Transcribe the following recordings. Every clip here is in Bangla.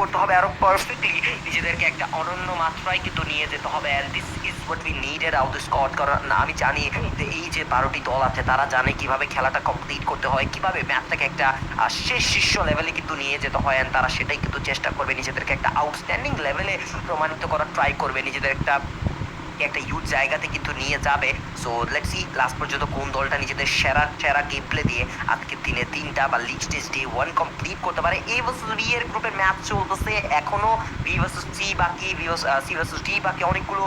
করতে হবে আরো পারফেক্টলি, নিজেদেরকে একটা অনন্য মাত্রায় কিন্তু নিয়ে যেতে হবে। And this is what we needed out the squad. কারণ আমি জানি যে এই যে 12টি দল আছে তারা জানে কিভাবে খেলাটা কমপ্লিট করতে হয়, কিভাবে ম্যাচটাকে একটা শেষ শীর্ষ লেভেলে কিন্তু নিয়ে যেতে হয়। অ্যান্ড তারা সেটাই কিন্তু চেষ্টা করবে, নিজেদেরকে একটা আউটস্ট্যান্ডিং লেভেলে প্রমাণিত করার ট্রাই করবে, নিজেদের একটা হিউজ জায়গাতে কিন্তু নিয়ে যাবে। সো লেটস সি লাস্ট পর্যন্ত কোন দলটা নিজেদের সেরা সেরা গেম প্লে দিয়ে আজকের দিনে 3টা বা লিগ স্টেজ ডে 1 কমপ্লিট করতে পারে। এ ভার্সেস বি এর গ্রুপের ম্যাচ চলতেছে এখনো, বি ভার্সেস সি বাকি, সি ভার্সেস ডি বাকি, অনেকগুলো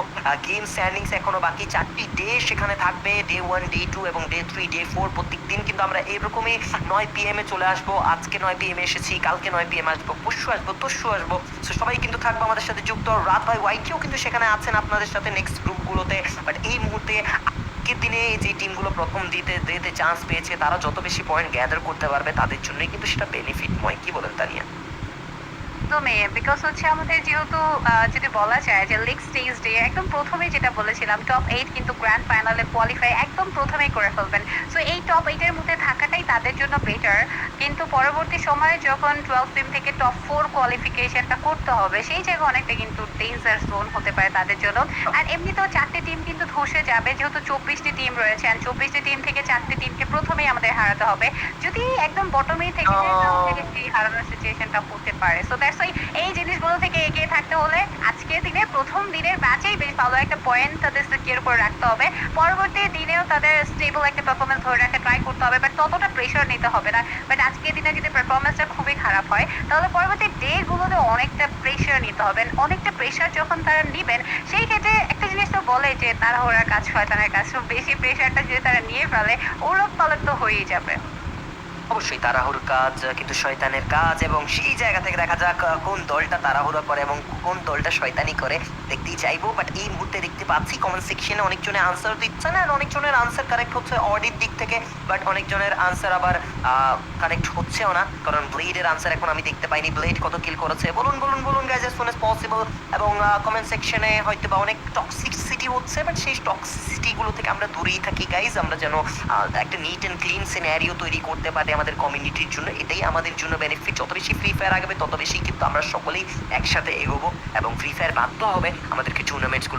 গেম স্ট্যান্ডিংস এখনো বাকি। 4টি ডে সেখানে থাকবে, ডে 1, ডে 2 এবং ডে 3, ডে 4। প্রত্যেক দিন কিন্তু আমরা এরকমই 9 PM এ চলে আসবো। আজকে 9 PM এ এসেছি, কালকে 9 PM আসবো, পরশু আসবো, তরশু আসবো। সো সবাই কিন্তু থাকবো আমাদের সাথে যুক্ত। রাত ভাই ওয়াইটিও কিন্তু সেখানে আছেন আপনাদের সাথে নেক্সট গ্রুপগুলোতে। বাট এই মুহূর্তে আজকের দিনে যে টিমগুলো প্রথম দিতে চান্স পেয়েছে তারা যত বেশি পয়েন্ট গ্যাদার করতে পারবে তাদের জন্যই কিন্তু সেটা বেনিফিটময়। কি বলেন তানিয়া? একদমই বিকজ হচ্ছে আমাদের যেহেতু যদি বলা যায় যে লিগ স্টেজ ডে একদম প্রথমে যেটা বলেছিলাম টপ 8 কিন্তু গ্র্যান্ড ফাইনালে কোয়ালিফাই একদম প্রথমেই করে ফেলবেন। সো এই টপ 8 এর মধ্যে থাকাটাই তাদের জন্য বেটার। কিন্তু পরবর্তী সময়ে যখন 12 টিম থেকে টপ 4 কোয়ালিফিকেশনটা করতে হবে সেই জায়গায় অনেকটা কিন্তু ডেঞ্জার জোন হতে পারে তাদের জন্য। আর এমনিতেও 4টে টিম কিন্তু ধসে যাবে যেহেতু 24টি টিম রয়েছে, আর 24টি টিম থেকে 4টে টিমকে প্রথমেই আমাদের হারাতে হবে। যদি একদম বটমেই থেকে যায় তাহলে সেই হারানোর সিচুয়েশনটা হতে পারে। সো দ্যাটস ওয়াই এই জিনিসগুলো থেকে এগিয়ে থাকতে হলে আজকের দিনে প্রথম দিনের ম্যাচেই বেশ ভালো একটা পয়েন্ট তাদের সিকিউর করে রাখতে হবে। পরবর্তী দিনেও তাদের স্টেবল একটা পারফরমেন্স ধরে রাখতে ট্রাই করতে হবে, বাট ততটা প্রেশার নিতে হবে না। বাট আজকের দিনে যদি পারফরমেন্সটা খুবই খারাপ হয় তাহলে পরবর্তী ডে গুলোতে অনেকটা প্রেশার নিতে হবে। অনেকটা প্রেশার যখন তারা নিবেন সেই ক্ষেত্রে একটা জিনিস তো বলে যে তাড়াহুড়ার কাজ শয়তানের কাজ। তো বেশি প্রেশারটা যদি তারা নিয়ে ফেলে ওলট পালট তো হয়েই যাবে। অবশ্যই তাড়াহুড়োর কাজ কিন্তু শয়তানের কাজ, এবং সেই জায়গা থেকে দেখা যাক কোন দলটা তাড়াহুড়ো করে এবং কোন দলটা শয়তানি করে দেখতেই চাইবো। বাট এই মুহূর্তে দেখতে পাচ্ছি কমেন্ট সেকশনে অনেকজনের আনসার দিচ্ছে না, আর অনেকজনের আনসার কারেক্ট হচ্ছে অডির দিক থেকে। বাট অনেকজনের আনসার আবার কানেক্ট হচ্ছেও না, কারণ ব্লেডের আনসার এখন আমি দেখতে পাইনি। ব্লেড কত কিল করেছে বলুন বলুন বলুন guys as soon as possible. এবং কমেন্ট সেকশনে হয়তো বা অনেক টক্সিসিটি হচ্ছে, বাট সেই টক্সিসিটি গুলো থেকে আমরা দূরেই থাকি গাইজ। আমরা যেন একটা নিট অ্যান্ড ক্লিন সিনারিও তৈরি করতে পারি আমাদের কমিউনিটির জন্য, এটাই আমাদের জন্য বেনিফিট। যত বেশি ফ্রি ফায়ার আগাবে তত বেশি কিন্তু আমরা সকলেই একসাথে এগোবো, এবং ফ্রি ফায়ার বাধ্য হবে আমাদেরকে টুর্নামেন্টস গুলো